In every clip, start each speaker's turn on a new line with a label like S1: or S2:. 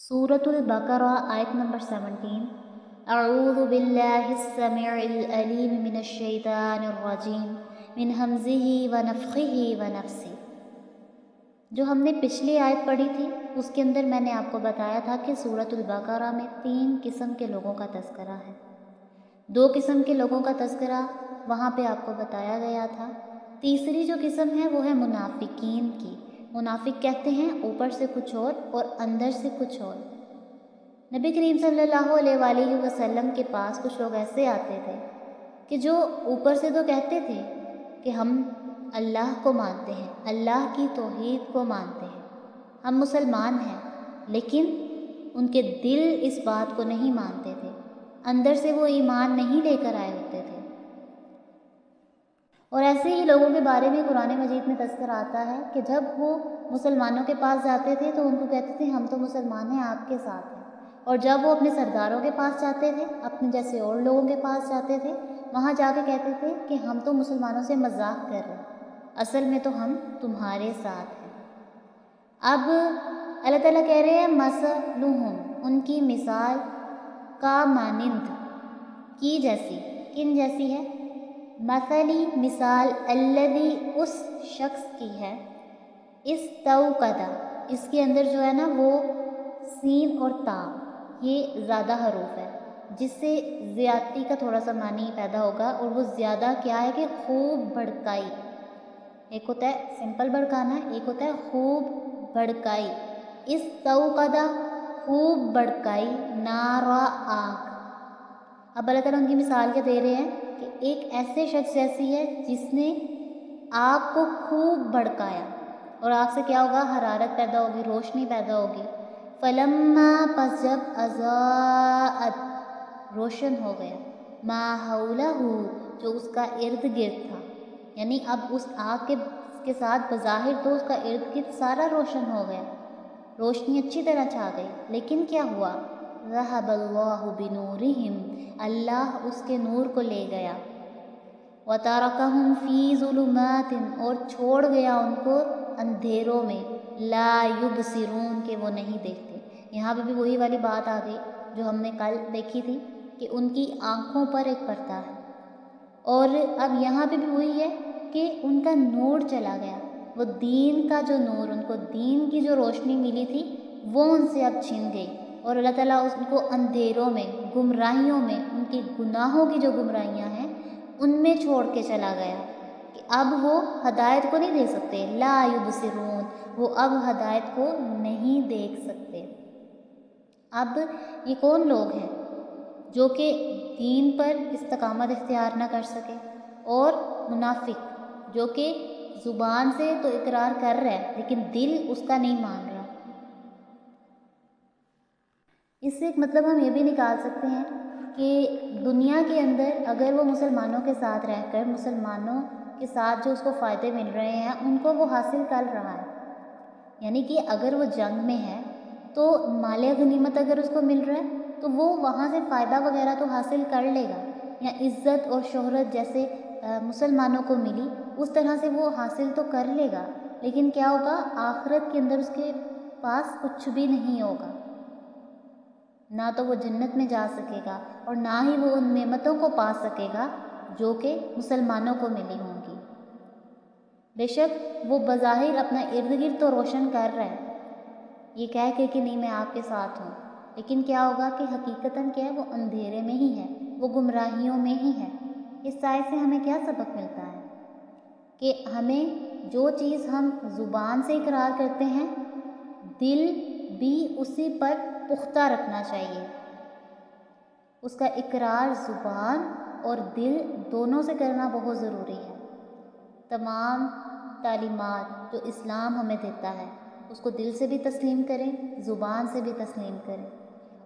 S1: सूरतुल बकरा आयत नंबर 17। अऊज़ु बिल्लाहिस्समीउल अलीम मिनश्शैतानिर्रजीम मिन हमज़िही व नफ़्ख़िही व नफ़्सी। जो हमने पिछली आयत पढ़ी थी उसके अंदर मैंने आपको बताया था कि सूरतुल बकरा में 3 किस्म के लोगों का तज़किरा है। 2 किस्म के लोगों का तज़किरा वहाँ पे आपको बताया गया था। तीसरी जो किस्म है वो है मुनाफिकीन की। मुनाफिक कहते हैं ऊपर से कुछ और अंदर से कुछ और। नबी करीम सल्लल्लाहु अलैहि वसल्लम के पास कुछ लोग ऐसे आते थे कि जो ऊपर से तो कहते थे कि हम अल्लाह को मानते हैं, अल्लाह की तौहीद को मानते हैं, हम मुसलमान हैं, लेकिन उनके दिल इस बात को नहीं मानते थे, अंदर से वो ईमान नहीं लेकर आए होते थे। और ऐसे ही लोगों के बारे में कुरान मजीद में तज़किरा आता है कि जब वो मुसलमानों के पास जाते थे तो उनको कहते थे हम तो मुसलमान हैं, आपके साथ हैं। और जब वो अपने सरदारों के पास जाते थे, अपने जैसे और लोगों के पास जाते थे, वहाँ जाके कहते थे कि हम तो मुसलमानों से मजाक कर रहे हैं, असल में तो हम तुम्हारे साथ हैं। अब अल्लाह ताला कह रहे हैं मसलुहुम, उनकी मिसाल का मानिंद की जैसी, किन जैसी है? मसली मिसाल अल्लज़ी उस शख्स की है, इस तौक़दा, इसके अंदर जो है ना वो सीन और ता ये ज़्यादा हरूफ है जिससे ज़्यादती का थोड़ा सा मानी पैदा होगा। और वो ज़्यादा क्या है कि खूब भड़काई। एक होता है सिंपल भड़काना, एक होता है खूब भड़काई। इस तौक़दा खूब भड़काई नारा आग। अब अल्लाह ताला उनकी मिसाल क्या दे रहे हैं कि एक ऐसे शख्स जैसी है जिसने आग को खूब भड़काया। और आग से क्या होगा? हरारत पैदा होगी, रोशनी पैदा होगी। फलम्मा, पस जब, अज़ाअत, रोशन हो गया, मा हौलहू, जो उसका इर्द गिर्द था। यानी अब उस आग के साथ बज़ाहिर तो उसका इर्द गिर्द सारा रोशन हो गया, रोशनी अच्छी तरह छा गई, लेकिन क्या हुआ? ज़हबल्लाहु बिनूरिहिम, अल्लाह उसके नूर को ले गया। व तरकहुम फ़ी ज़ुलुमातिन, और छोड़ गया उनको अंधेरों में, ला युबसिरून, के वो नहीं देखते। यहाँ पे भी वही वाली बात आ गई जो हमने कल देखी थी कि उनकी आँखों पर एक पर्दा है। और अब यहाँ पे भी वही है कि उनका नूर चला गया, वो दीन का जो नूर, उनको दीन की जो रोशनी मिली थी वो उनसे अब छिन गई। और अल्लाह ताला उनको अंधेरों में, गुमराहियों में, उनके गुनाहों की जो गुमराहियाँ हैं उनमें छोड़ के चला गया कि अब वो हदायत को नहीं देख सकते। ला युबसिरून, वो अब हदायत को नहीं देख सकते। अब ये कौन लोग हैं जो कि दीन पर इस्तकामत इख्तियार ना कर सके? और मुनाफिक जो कि ज़ुबान से तो इकरार कर रहा है लेकिन दिल उसका नहीं मान रहा। इससे एक मतलब हम ये भी निकाल सकते हैं कि दुनिया के अंदर अगर वो मुसलमानों के साथ रहकर मुसलमानों के साथ जो उसको फ़ायदे मिल रहे हैं उनको वो हासिल कर रहा है। यानी कि अगर वो जंग में है तो माले गनीमत अगर उसको मिल रहा है तो वो वहाँ से फ़ायदा वगैरह तो हासिल कर लेगा, या इज़्ज़त और शोहरत जैसे मुसलमानों को मिली उस तरह से वो हासिल तो कर लेगा, लेकिन क्या होगा? आखिरत के अंदर उसके पास कुछ भी नहीं होगा, ना तो वो जन्नत में जा सकेगा और ना ही वो उन नेमतों को पा सकेगा जो कि मुसलमानों को मिली होंगी। बेशक वो बज़ाहिर अपना इर्द गिर्द तो रोशन कर रहा है ये कह के कि नहीं मैं आपके साथ हूँ, लेकिन क्या होगा कि हकीकतन क्या है? वो अंधेरे में ही है, वो गुमराहियों में ही है। इस आयत से हमें क्या सबक मिलता है कि हमें जो चीज़ हम ज़ुबान से इकरार करते हैं दिल भी उसी पर पुख्ता रखना चाहिए। उसका इकरार ज़ुबान और दिल दोनों से करना बहुत ज़रूरी है। तमाम तालीमात जो इस्लाम हमें देता है उसको दिल से भी तस्लीम करें, ज़ुबान से भी तस्लीम करें,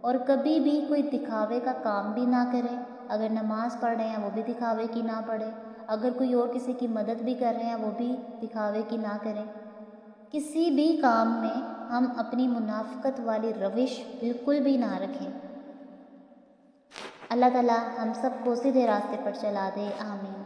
S1: और कभी भी कोई दिखावे का काम भी ना करें। अगर नमाज़ पढ़ रहे हैं वो भी दिखावे की ना पढ़ें, अगर कोई और किसी की मदद भी कर रहे हैं वो भी दिखावे की ना करें। किसी भी काम में हम अपनी मुनाफ़िकत वाली रविश बिल्कुल भी ना रखें। अल्लाह ताला हम सबको सीधे रास्ते पर चला दे, आमीन।